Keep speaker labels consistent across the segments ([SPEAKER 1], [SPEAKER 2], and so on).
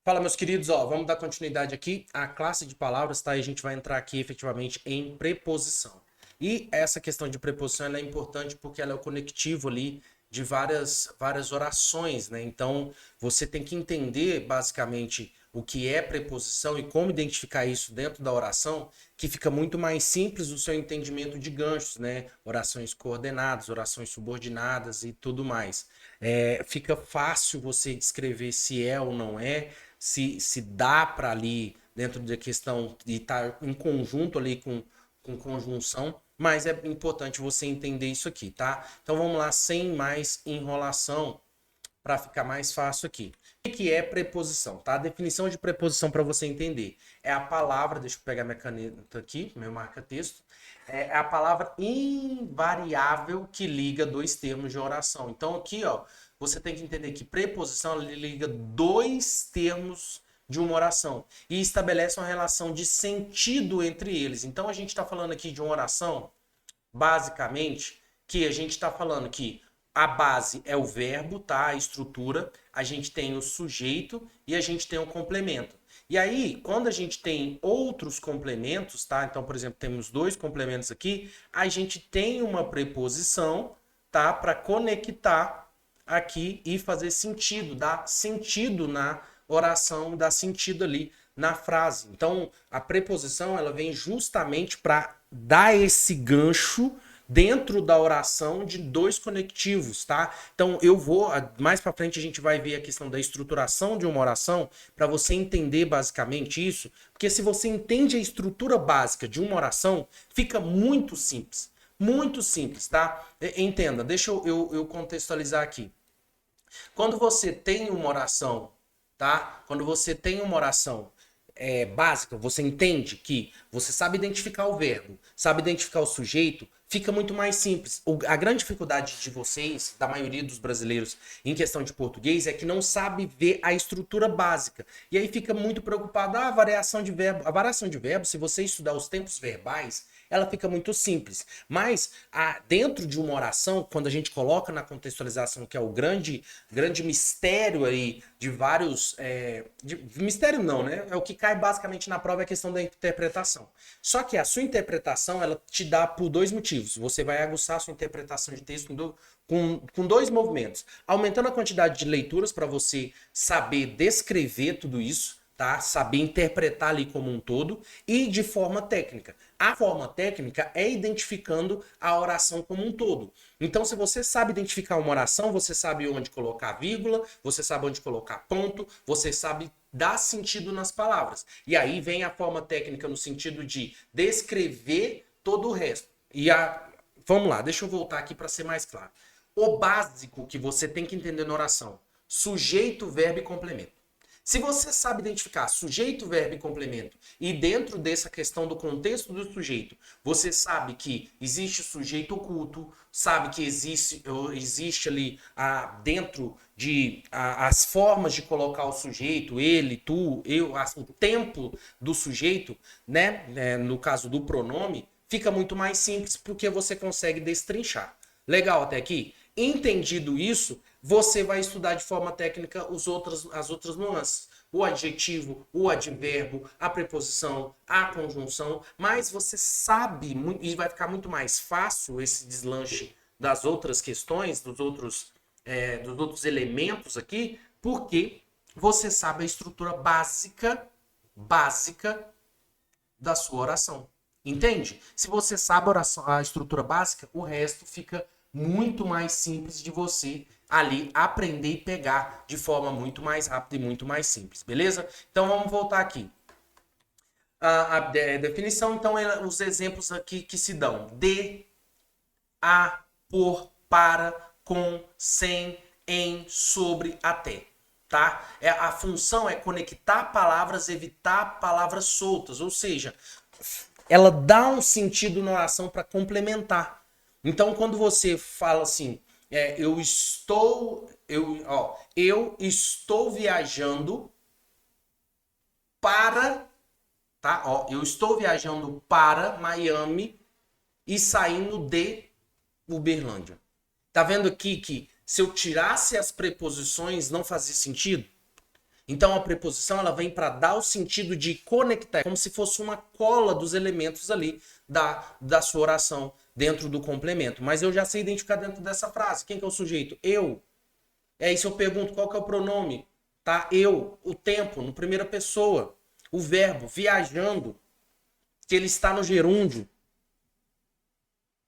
[SPEAKER 1] Fala, meus queridos, ó, vamos dar continuidade aqui à classe de palavras, tá? E a gente vai entrar aqui efetivamente em preposição. E essa questão de preposição ela é importante porque ela é o conectivo ali de várias orações, né? Então, você tem que entender basicamente o que é preposição e como identificar isso dentro da oração, que fica muito mais simples o seu entendimento de ganchos, né? Orações coordenadas, orações subordinadas e tudo mais. Fica fácil você descrever se é ou não é, se dá para ali, dentro da questão de estar em conjunto ali com conjunção, mas é importante você entender isso aqui, tá? Então vamos lá, sem mais enrolação, para ficar mais fácil aqui. O que é preposição, tá? A definição de preposição para você entender é a palavra, deixa eu pegar minha caneta aqui, meu marca-texto, é a palavra invariável que liga dois termos de oração. Então aqui, ó, você tem que entender que preposição ela liga dois termos de uma oração e estabelece uma relação de sentido entre eles. Então a gente está falando aqui de uma oração, basicamente, que a gente está falando que a base é o verbo, tá? A estrutura, a gente tem o sujeito e a gente tem o complemento. E aí, quando a gente tem outros complementos, tá? Então, por exemplo, temos dois complementos aqui, a gente tem uma preposição, tá? Para conectar aqui e fazer sentido, dar sentido na oração, dar sentido ali na frase. Então, a preposição ela vem justamente para dar esse gancho dentro da oração de dois conectivos, tá? Então eu vou mais para frente a gente vai ver a questão da estruturação de uma oração para você entender basicamente isso, porque se você entende a estrutura básica de uma oração, fica muito simples, tá? Entenda, deixa eu contextualizar aqui. Quando você tem uma oração, tá? Quando você tem uma oração básica, você entende que você sabe identificar o verbo, sabe identificar o sujeito, fica muito mais simples. A grande dificuldade de vocês, da maioria dos brasileiros, em questão de português, é que não sabe ver a estrutura básica. E aí fica muito preocupado, a variação de verbo. A variação de verbo, se você estudar os tempos verbais, ela fica muito simples. Mas dentro de uma oração, quando a gente coloca na contextualização, que é o grande mistério aí de vários. Mistério não, né? É o que cai basicamente na prova é a questão da interpretação. Só que a sua interpretação, ela te dá por dois motivos. Você vai aguçar a sua interpretação de texto com dois movimentos. Aumentando a quantidade de leituras para você saber descrever tudo isso, tá? Saber interpretar ali como um todo e de forma técnica. A forma técnica é identificando a oração como um todo. Então, se você sabe identificar uma oração, você sabe onde colocar vírgula, você sabe onde colocar ponto, você sabe dar sentido nas palavras. E aí vem a forma técnica no sentido de descrever todo o resto. Vamos lá, deixa eu voltar aqui para ser mais claro. O básico que você tem que entender na oração: sujeito, verbo e complemento. Se você sabe identificar sujeito, verbo e complemento, e dentro dessa questão do contexto do sujeito, você sabe que existe o sujeito oculto, sabe que existe ali dentro de as formas de colocar o sujeito, ele, tu, eu, o tempo do sujeito, né? No caso do pronome, fica muito mais simples porque você consegue destrinchar. Legal até aqui? Entendido isso, você vai estudar de forma técnica as outras nuances. O adjetivo, o advérbio, a preposição, a conjunção, mas você sabe, e vai ficar muito mais fácil esse deslanche das outras questões, dos outros elementos aqui, porque você sabe a estrutura básica da sua oração. Entende? Se você sabe a estrutura básica, o resto fica muito mais simples de você ali aprender e pegar de forma muito mais rápida e muito mais simples, beleza? Então vamos voltar aqui. A definição, então, os exemplos aqui que se dão: de, a, por, para, com, sem, em, sobre, até. Tá? A função é conectar palavras, evitar palavras soltas, ou seja, ela dá um sentido na oração para complementar. Então, quando você fala assim, eu estou viajando para, tá? Ó, eu estou viajando para Miami e saindo de Uberlândia. Tá vendo aqui que se eu tirasse as preposições não fazia sentido? Então a preposição ela vem para dar o sentido de conectar, como se fosse uma cola dos elementos ali da sua oração dentro do complemento. Mas eu já sei identificar dentro dessa frase. Quem que é o sujeito? Eu. É isso, eu pergunto qual que é o pronome, tá? Eu, o tempo, no primeira pessoa, o verbo, viajando, que ele está no gerúndio,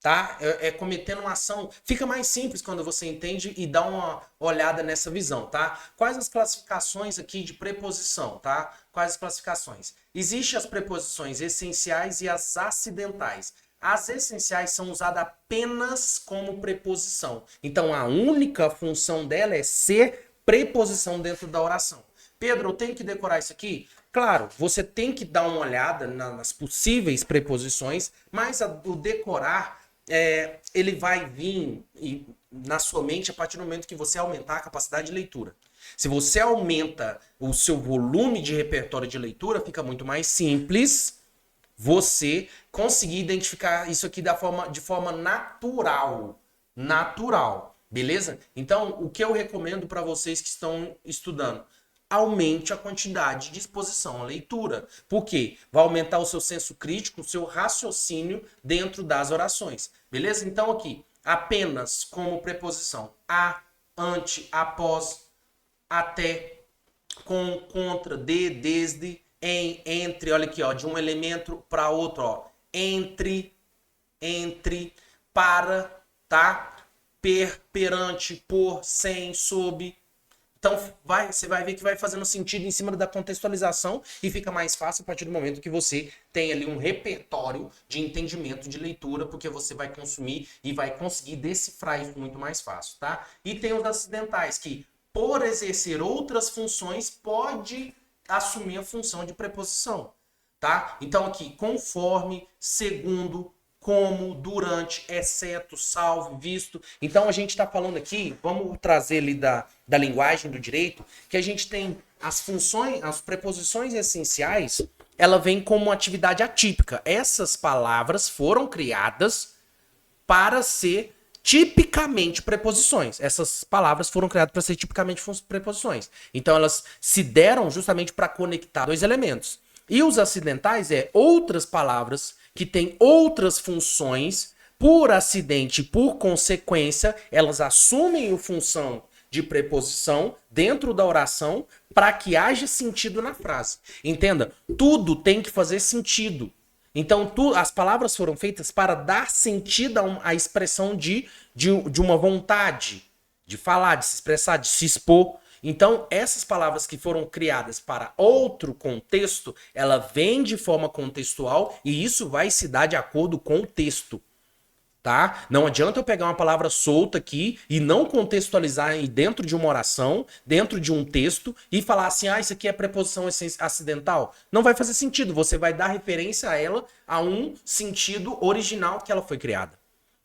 [SPEAKER 1] tá? Cometendo uma ação. Fica mais simples quando você entende e dá uma olhada nessa visão, tá? Quais as classificações aqui de preposição, tá? Quais as classificações? Existem as preposições essenciais e as acidentais. As essenciais são usadas apenas como preposição. Então, a única função dela é ser preposição dentro da oração. Pedro, eu tenho que decorar isso aqui? Claro, você tem que dar uma olhada nas possíveis preposições, mas o decorar, ele vai vir na sua mente a partir do momento que você aumentar a capacidade de leitura. Se você aumenta o seu volume de repertório de leitura, fica muito mais simples você conseguir identificar isso aqui de forma natural. Natural, beleza? Então, o que eu recomendo para vocês que estão estudando? Aumente a quantidade de exposição à leitura. Por quê? Vai aumentar o seu senso crítico, o seu raciocínio dentro das orações. Beleza? Então, aqui, apenas como preposição. A, ante, após, até, com, contra, de, desde, em, entre, olha aqui, ó, de um elemento para outro, ó, entre, para, tá? Perante, por, sem, sob. Então, você vai ver que vai fazendo sentido em cima da contextualização e fica mais fácil a partir do momento que você tem ali um repertório de entendimento de leitura, porque você vai consumir e vai conseguir decifrar isso muito mais fácil, tá? E tem os acidentais, que por exercer outras funções, pode assumir a função de preposição, tá? Então aqui, conforme, segundo, como, durante, exceto, salvo, visto. Então a gente está falando aqui, vamos trazer ali da linguagem do direito, que a gente tem as funções, as preposições essenciais, ela vem como atividade atípica. Essas palavras foram criadas para ser tipicamente preposições. Essas palavras foram criadas para ser tipicamente preposições. Então elas se deram justamente para conectar dois elementos. E os acidentais outras palavras que têm outras funções, por acidente, por consequência, elas assumem a função de preposição dentro da oração para que haja sentido na frase. Entenda, tudo tem que fazer sentido. Então, as palavras foram feitas para dar sentido à expressão de uma vontade, de falar, de se expressar, de se expor. Então, essas palavras que foram criadas para outro contexto, ela vem de forma contextual e isso vai se dar de acordo com o texto. Tá? Não adianta eu pegar uma palavra solta aqui e não contextualizar dentro de uma oração, dentro de um texto e falar assim, isso aqui é preposição acidental. Não vai fazer sentido, você vai dar referência a ela a um sentido original que ela foi criada.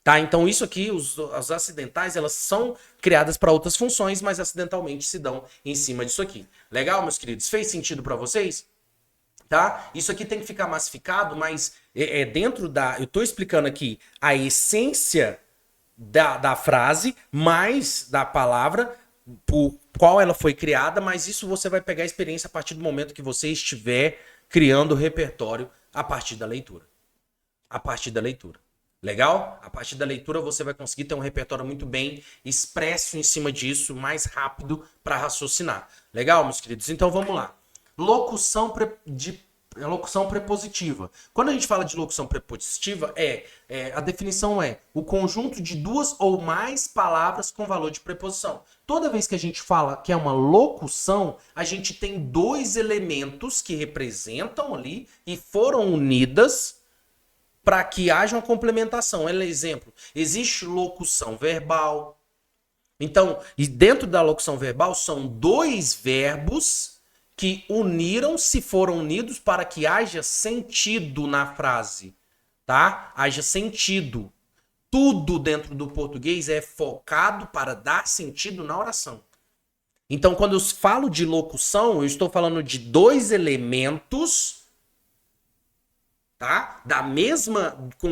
[SPEAKER 1] Tá? Então isso aqui, os acidentais, elas são criadas para outras funções, mas acidentalmente se dão em cima disso aqui. Legal, meus queridos? Fez sentido para vocês? Tá? Isso aqui tem que ficar massificado, mas dentro eu estou explicando aqui a essência da frase, mais da palavra, por qual ela foi criada, mas isso você vai pegar a experiência a partir do momento que você estiver criando o repertório a partir da leitura. A partir da leitura. Legal? A partir da leitura você vai conseguir ter um repertório muito bem expresso em cima disso, mais rápido para raciocinar. Legal, meus queridos? Então vamos lá. Locução prepositiva. Quando a gente fala de locução prepositiva, a definição é o conjunto de duas ou mais palavras com valor de preposição. Toda vez que a gente fala que é uma locução, a gente tem dois elementos que representam ali e foram unidas para que haja uma complementação. Exemplo, existe locução verbal. Então, e dentro da locução verbal são dois verbos que uniram-se, foram unidos para que haja sentido na frase, tá? Haja sentido. Tudo dentro do português é focado para dar sentido na oração. Então, quando eu falo de locução, eu estou falando de dois elementos, tá? Com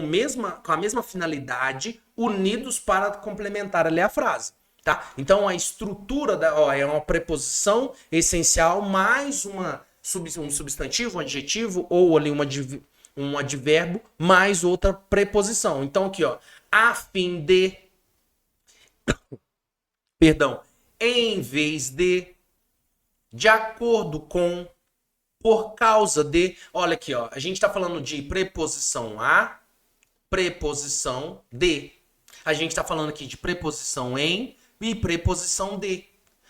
[SPEAKER 1] a mesma finalidade, unidos para complementar ali a frase. Tá? Então a estrutura é uma preposição essencial mais um substantivo, um adjetivo ou ali um advérbio mais outra preposição. Então aqui, ó, a fim perdão, em vez de acordo com, por causa de. Olha aqui, ó, a gente está falando de preposição a, preposição de. A gente está falando aqui de preposição em e preposição de.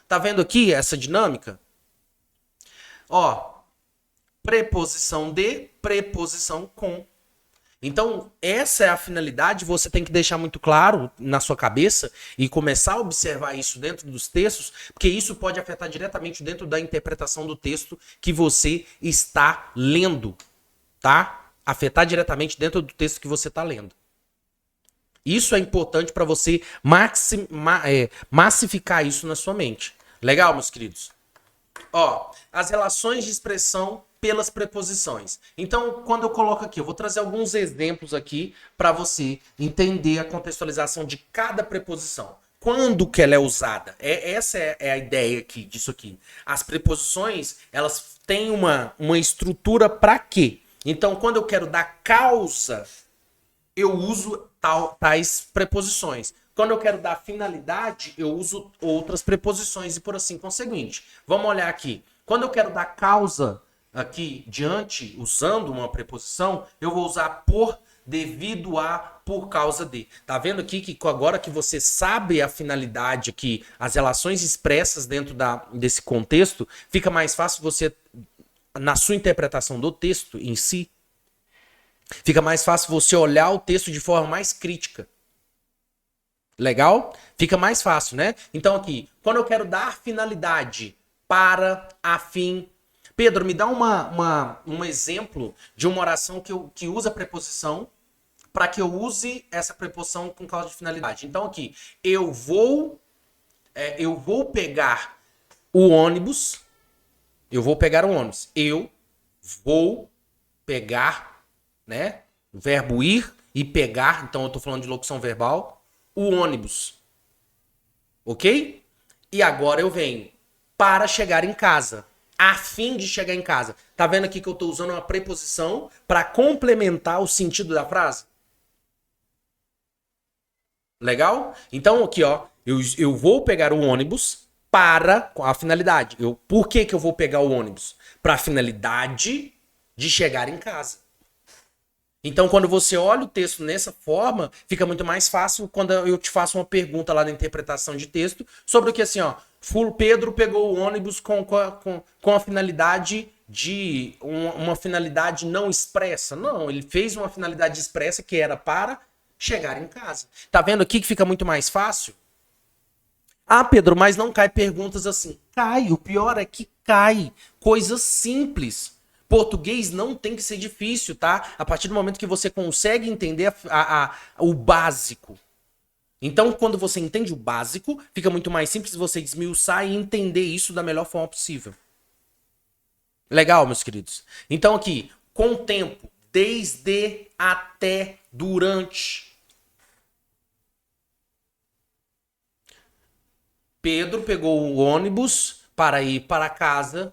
[SPEAKER 1] Tá vendo aqui essa dinâmica? Ó, preposição de, preposição com. Então, essa é a finalidade, você tem que deixar muito claro na sua cabeça e começar a observar isso dentro dos textos, porque isso pode afetar diretamente dentro da interpretação do texto que você está lendo, tá? Afetar diretamente dentro do texto que você está lendo. Isso é importante para você massificar isso na sua mente. Legal, meus queridos? Ó, as relações de expressão pelas preposições. Então, quando eu coloco aqui, eu vou trazer alguns exemplos aqui para você entender a contextualização de cada preposição. Quando que ela é usada? Essa é a ideia aqui disso aqui. As preposições, elas têm uma estrutura para quê? Então, quando eu quero dar causa, eu uso tais preposições. Quando eu quero dar finalidade, eu uso outras preposições e por assim conseguinte. Vamos olhar aqui. Quando eu quero dar causa aqui diante, usando uma preposição, eu vou usar por, devido a, por causa de. Tá vendo aqui que agora que você sabe a finalidade aqui, as relações expressas dentro desse contexto, fica mais fácil você, na sua interpretação do texto em si, fica mais fácil você olhar o texto de forma mais crítica. Legal? Fica mais fácil, né? Então aqui, quando eu quero dar finalidade para, a fim. Pedro, me dá um exemplo de uma oração que usa preposição para que eu use essa preposição com causa de finalidade. Então aqui, eu vou pegar o ônibus. Eu vou pegar o ônibus. Eu vou pegar, né? O verbo ir e pegar. Então eu estou falando de locução verbal. O ônibus. Ok? E agora eu venho para chegar em casa. A fim de chegar em casa. Tá vendo aqui que eu estou usando uma preposição para complementar o sentido da frase? Legal? Então aqui, ó, eu vou pegar o ônibus para a finalidade. Por que eu vou pegar o ônibus? Para a finalidade de chegar em casa. Então, quando você olha o texto nessa forma, fica muito mais fácil quando eu te faço uma pergunta lá na interpretação de texto sobre o que assim, ó, Pedro pegou o ônibus com a finalidade de uma finalidade não expressa. Não, ele fez uma finalidade expressa que era para chegar em casa. Tá vendo aqui que fica muito mais fácil? Ah, Pedro, mas não cai perguntas assim. Cai, o pior é que cai. Coisas simples. Português não tem que ser difícil, tá? A partir do momento que você consegue entender o básico. Então, quando você entende o básico, fica muito mais simples você esmiuçar e entender isso da melhor forma possível. Legal, meus queridos? Então aqui, com o tempo, desde, até, durante. Pedro pegou o ônibus para ir para casa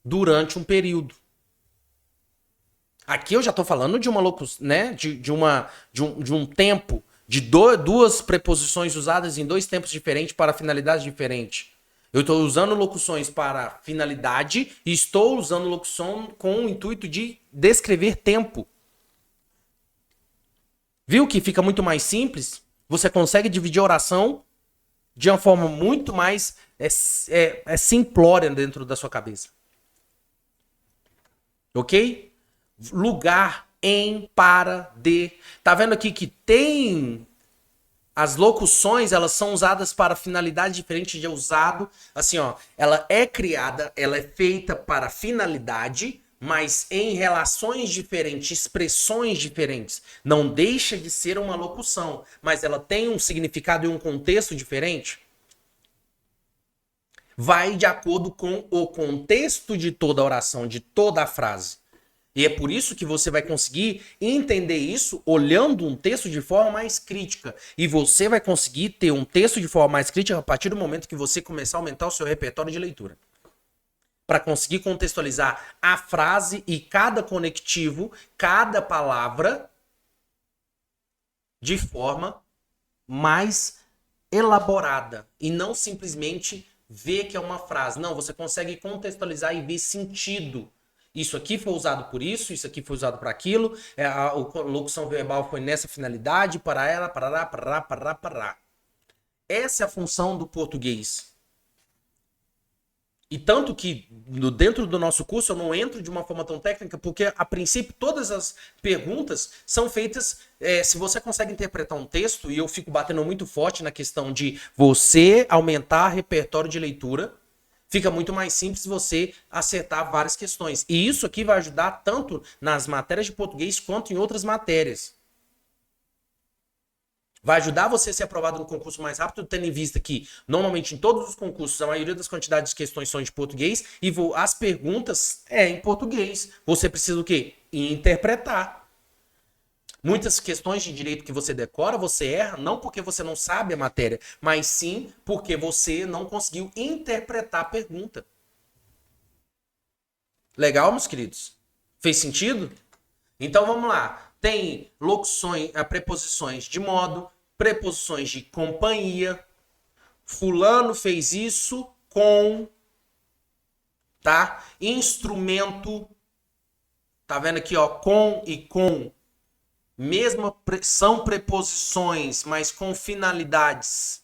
[SPEAKER 1] durante um período. Aqui eu já estou falando de uma locução, né? De um tempo, de duas preposições usadas em dois tempos diferentes para finalidades diferentes. Eu estou usando locuções para finalidade e estou usando locução com o intuito de descrever tempo. Viu que fica muito mais simples? Você consegue dividir a oração de uma forma muito mais simplória dentro da sua cabeça. Ok? Lugar, em, para, de. Tá vendo aqui que tem... As locuções, elas são usadas para finalidade diferente de usado. Assim, ó, ela é criada, ela é feita para finalidade, mas em relações diferentes, expressões diferentes. Não deixa de ser uma locução, mas ela tem um significado e um contexto diferente. Vai de acordo com o contexto de toda a oração, de toda a frase. E é por isso que você vai conseguir entender isso olhando um texto de forma mais crítica. E você vai conseguir ter um texto de forma mais crítica a partir do momento que você começar a aumentar o seu repertório de leitura. Para conseguir contextualizar a frase e cada conectivo, cada palavra, de forma mais elaborada. E não simplesmente ver que é uma frase. Não, você consegue contextualizar e ver sentido. Isso aqui foi usado por isso aqui foi usado para aquilo, a locução verbal foi nessa finalidade, para ela, parará, parará, parará, parará. Essa é a função do português. E tanto que dentro do nosso curso eu não entro de uma forma tão técnica, porque a princípio todas as perguntas são feitas, se você consegue interpretar um texto, e eu fico batendo muito forte na questão de você aumentar repertório de leitura, fica muito mais simples você acertar várias questões. E isso aqui vai ajudar tanto nas matérias de português quanto em outras matérias. Vai ajudar você a ser aprovado no concurso mais rápido, tendo em vista que, normalmente, em todos os concursos, a maioria das quantidades de questões são de português e as perguntas em português. Você precisa o quê? Interpretar. Muitas questões de direito que você decora, você erra, não porque você não sabe a matéria, mas sim porque você não conseguiu interpretar a pergunta. Legal, meus queridos? Fez sentido? Então, vamos lá. Tem locuções, preposições de modo, preposições de companhia. Fulano fez isso com, tá? Instrumento. Tá vendo aqui, ó? Com e com. São preposições, mas com finalidades,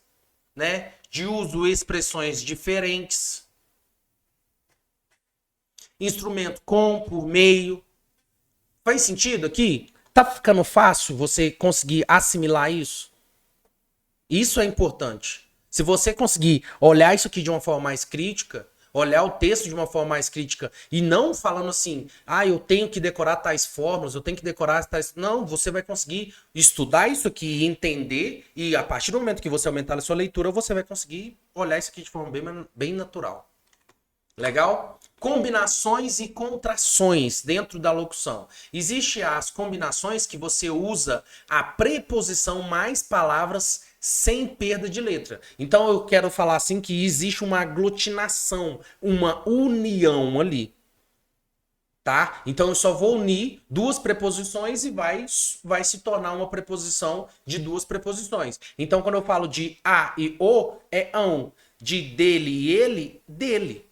[SPEAKER 1] né? De uso, expressões diferentes. Instrumento com, por meio. Faz sentido aqui? Tá ficando fácil você conseguir assimilar isso? Isso é importante. Se você conseguir olhar isso aqui de uma forma mais crítica, olhar o texto de uma forma mais crítica e não falando assim, eu tenho que decorar tais fórmulas, eu tenho que decorar tais... Não, você vai conseguir estudar isso aqui e entender, e a partir do momento que você aumentar a sua leitura, você vai conseguir olhar isso aqui de forma bem natural. Legal? Combinações e contrações dentro da locução. Existem as combinações que você usa a preposição mais palavras sem perda de letra. Então eu quero falar assim que existe uma aglutinação, uma união ali. Tá? Então eu só vou unir duas preposições e vai se tornar uma preposição de duas preposições. Então quando eu falo de a e o, é ão. De dele e ele, dele.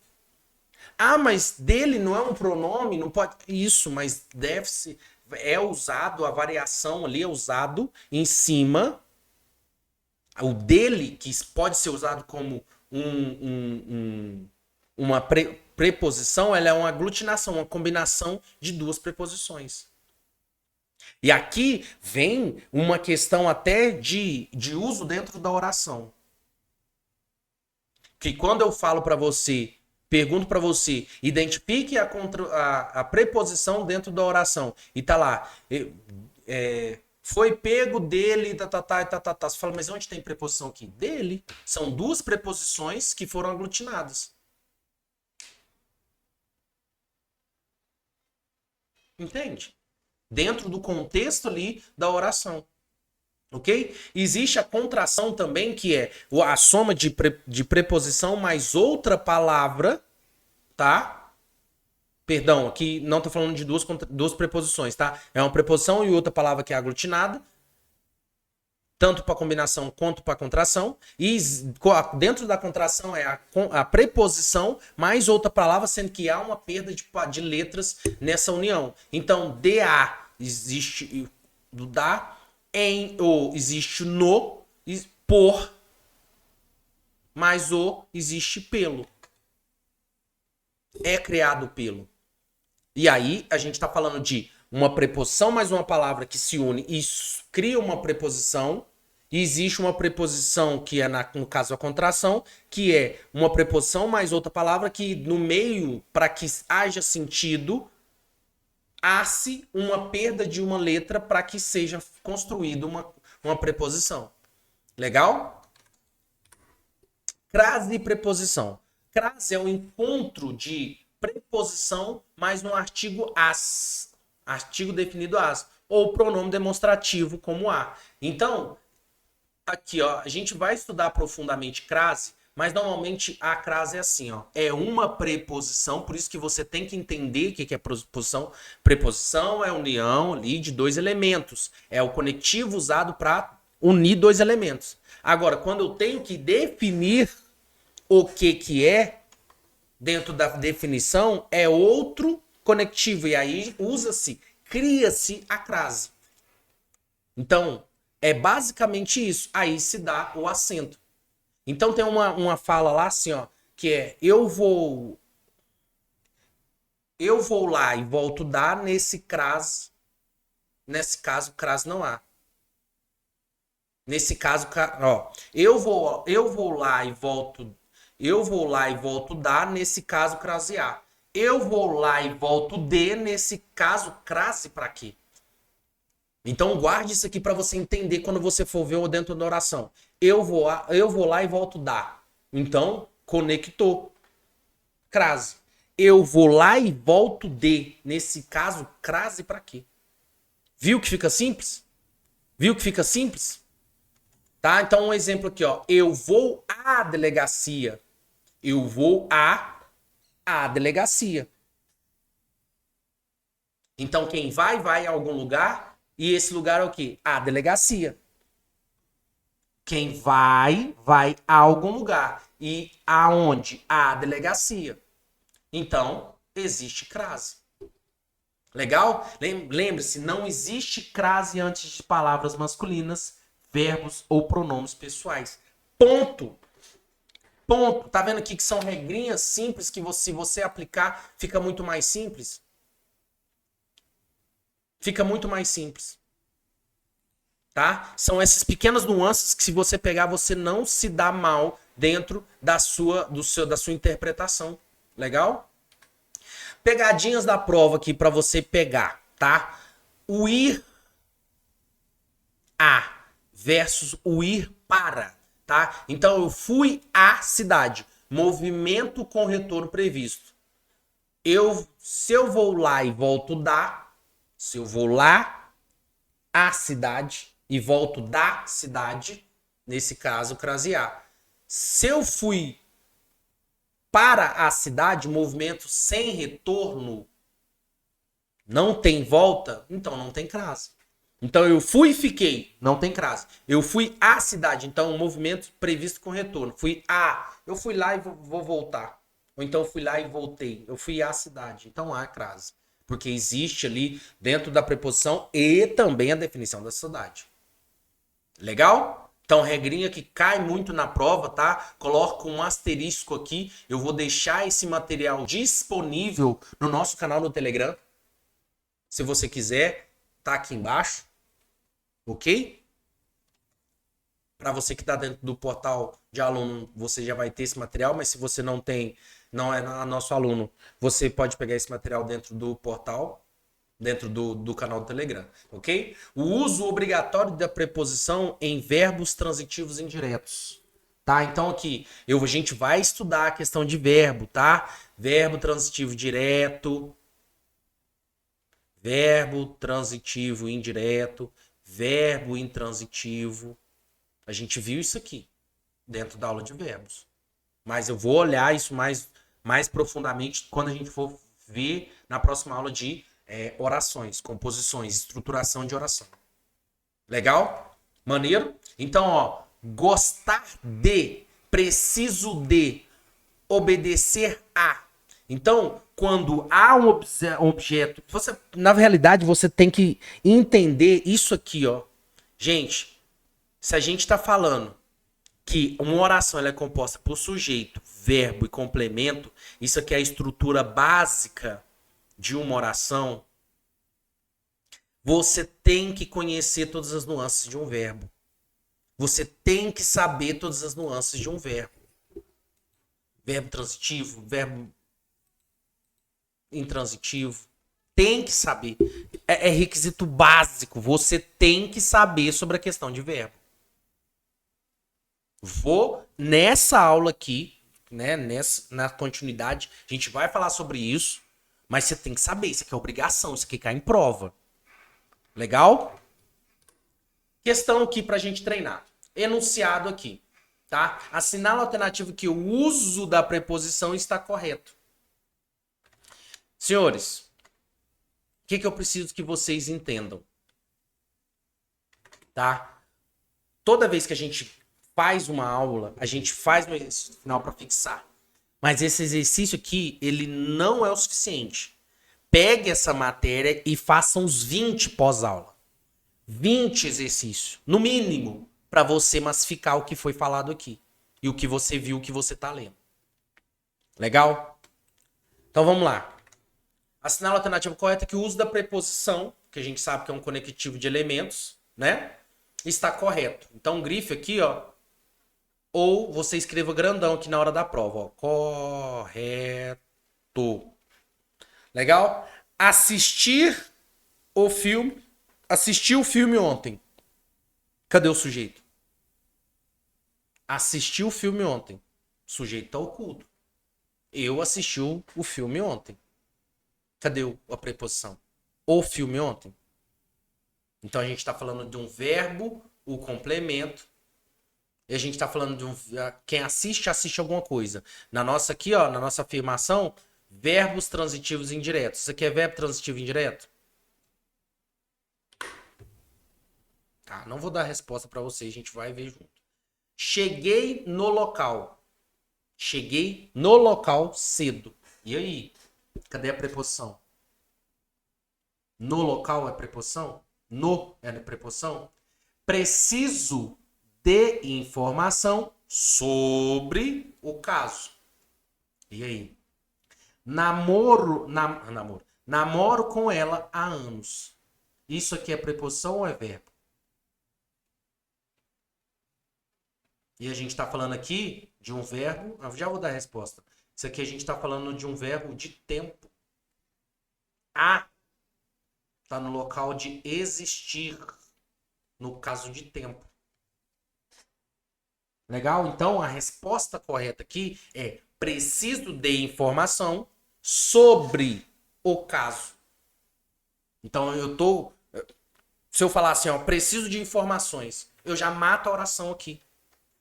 [SPEAKER 1] Mas dele não é um pronome, não pode. Isso, mas deve-se. É usado, a variação ali é usado em cima. O dele, que pode ser usado como uma preposição, ela é uma aglutinação, uma combinação de duas preposições. E aqui vem uma questão até de uso dentro da oração. Que quando eu falo para você, pergunto para você, identifique a preposição dentro da oração. E tá lá, foi pego dele, tá. Você fala, mas onde tem preposição aqui? Dele. São duas preposições que foram aglutinadas. Entende? Dentro do contexto ali da oração. Ok? Existe a contração também, que é a soma de preposição mais outra palavra, tá? Perdão, aqui não tô falando de duas preposições, tá? É uma preposição e outra palavra que é aglutinada, tanto para combinação quanto para contração. E dentro da contração é a preposição mais outra palavra, sendo que há uma perda de letras nessa união. Então, DA existe do da, em o existe no, por, mais o existe pelo. É criado pelo. E aí a gente está falando de uma preposição mais uma palavra que se une e cria uma preposição. E existe uma preposição que é, no caso, a contração, que é uma preposição mais outra palavra que no meio, para que haja sentido, há-se uma perda de uma letra para que seja construída uma preposição. Legal? Crase e preposição. Crase é o encontro de preposição mais um artigo as. Artigo definido as. Ou pronome demonstrativo como a. Então, aqui, ó, a gente vai estudar profundamente crase, mas normalmente a crase é assim, ó, é uma preposição, por isso que você tem que entender o que é preposição. Preposição é união ali de dois elementos, é o conectivo usado para unir dois elementos. Agora, quando eu tenho que definir o que é, dentro da definição, é outro conectivo, e aí usa-se, cria-se a crase. Então, é basicamente isso. Aí se dá o acento. Então tem uma fala lá assim, ó, que é eu vou lá e volto dar nesse caso crase não há. Nesse caso, ó, eu vou lá e volto dar nesse caso crase há. Eu vou lá e volto de nesse caso crase para quê? Então guarde isso aqui para você entender quando você for ver o dentro da oração. Eu vou lá e volto dar. Então, conectou. Crase. Eu vou lá e volto de. Nesse caso, crase para quê? Viu que fica simples? Viu que fica simples? Tá? Então, um exemplo aqui, ó. Eu vou à delegacia. Eu vou à delegacia. Então, quem vai a algum lugar. E esse lugar é o quê? A delegacia. Quem vai a algum lugar. E aonde? A delegacia. Então, existe crase. Legal? Lembre-se, não existe crase antes de palavras masculinas, verbos ou pronomes pessoais. Ponto. Ponto. Tá vendo aqui que são regrinhas simples que se você aplicar, fica muito mais simples? Fica muito mais simples. Tá? São essas pequenas nuances que se você pegar, você não se dá mal dentro da sua interpretação. Legal? Pegadinhas da prova aqui para você pegar, tá? O ir a versus o ir para, tá? Então eu fui à cidade, movimento com retorno previsto. Se eu vou lá e volto da, se eu vou lá à cidade e volto da cidade, nesse caso, crasear. Se eu fui para a cidade, movimento sem retorno, não tem volta, então não tem crase. Então eu fui e fiquei, não tem crase. Eu fui à cidade, então movimento previsto com retorno. Eu fui lá e vou voltar. Ou então eu fui lá e voltei. Eu fui à cidade, então há crase. Porque existe ali dentro da preposição e também a definição da cidade. Legal? Então, regrinha que cai muito na prova, tá? Coloco um asterisco aqui. Eu vou deixar esse material disponível no nosso canal no Telegram. Se você quiser, tá aqui embaixo. Ok? Para você que está dentro do portal de aluno, você já vai ter esse material, mas se você não tem, não é nosso aluno, você pode pegar esse material dentro do portal, dentro do canal do Telegram, ok? O uso obrigatório da preposição em verbos transitivos indiretos, tá? Então aqui, a gente vai estudar a questão de verbo, tá? Verbo transitivo direto, verbo transitivo indireto, verbo intransitivo. A gente viu isso aqui, dentro da aula de verbos. Mas eu vou olhar isso mais profundamente quando a gente for ver na próxima aula de orações, composições, estruturação de oração. Legal? Maneiro? Então, ó, gostar de, preciso de, obedecer a. Então, quando há um objeto, na realidade, você tem que entender isso aqui, ó. Gente, se a gente está falando que uma oração ela é composta por sujeito, verbo e complemento, isso aqui é a estrutura básica de uma oração, você tem que conhecer todas as nuances de um verbo. Você tem que saber todas as nuances de um verbo. Verbo transitivo, verbo intransitivo. Tem que saber. É requisito básico. Você tem que saber sobre a questão de verbo. Vou nessa aula aqui, né, na continuidade, a gente vai falar sobre isso, Mas você tem que saber, isso aqui é obrigação, isso aqui cai em prova. Legal? Questão aqui pra gente treinar. Enunciado aqui, tá? Assinala a alternativa que o uso da preposição está correto. Senhores, o que eu preciso que vocês entendam? Tá? Toda vez que a gente faz uma aula, a gente faz um exercício final para fixar. Mas esse exercício aqui, ele não é o suficiente. Pegue essa matéria e faça uns 20 pós-aula. 20 exercícios, no mínimo, para você massificar o que foi falado aqui. E o que você viu, o que você tá lendo. Legal? Então vamos lá. Assinala a alternativa correta que o uso da preposição, que a gente sabe que é um conectivo de elementos, né? Está correto. Então grife aqui, ó. Ou você escreva grandão aqui na hora da prova, ó. Correto. Legal? Assistir o filme ontem. Cadê o sujeito? Assistiu o filme ontem. O sujeito tá oculto. Eu assisti o filme ontem. Cadê a preposição? O filme ontem. Então a gente está falando de um verbo, o complemento. E a gente está falando de quem assiste alguma coisa. Na nossa aqui, ó, na nossa afirmação, verbos transitivos indiretos. Isso aqui é verbo transitivo indireto? Tá, não vou dar a resposta para vocês, a gente vai ver junto. Cheguei no local. Cheguei no local cedo. E aí? Cadê a preposição? No local é preposição? No é preposição? Preciso de informação sobre o caso. E aí? Namoro com ela há anos. Isso aqui é preposição ou é verbo? E a gente está falando aqui de um verbo. Eu já vou dar a resposta. Isso aqui a gente está falando de um verbo de tempo. A está no local de existir. No caso de tempo. Legal? Então a resposta correta aqui é: preciso de informação sobre o caso. Então se eu falar assim, ó, preciso de informações, eu já mato a oração aqui.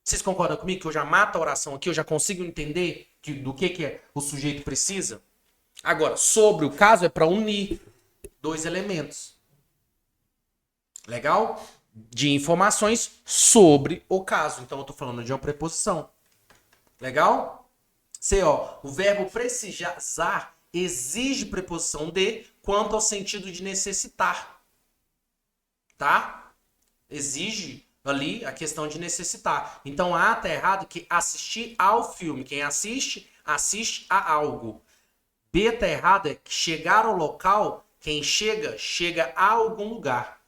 [SPEAKER 1] Vocês concordam comigo que eu já mato a oração aqui? Eu já consigo entender do que é o sujeito precisa? Agora, sobre o caso é para unir dois elementos. Legal? De informações sobre o caso. Então eu tô falando de uma preposição. Legal? C, ó, o verbo precisar exige preposição de quanto ao sentido de necessitar. Tá? Exige ali a questão de necessitar. Então A tá errado que assistir ao filme. Quem assiste, assiste a algo. B tá errado é que chegar ao local, quem chega, chega a algum lugar.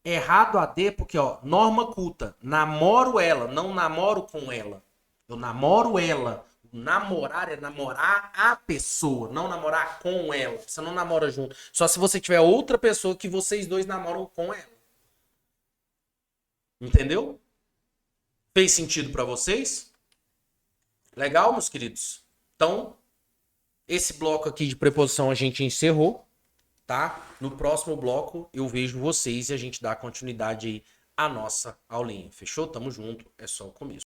[SPEAKER 1] Errado a D porque, ó, norma culta. Namoro ela, não namoro com ela. Eu namoro ela. Namorar é namorar a pessoa, não namorar com ela. Você não namora junto. Só se você tiver outra pessoa que vocês dois namoram com ela. Entendeu? Fez sentido para vocês? Legal, meus queridos? Então, esse bloco aqui de preposição a gente encerrou, tá? No próximo bloco eu vejo vocês e a gente dá continuidade aí à nossa aulinha. Fechou? Tamo junto. É só o começo.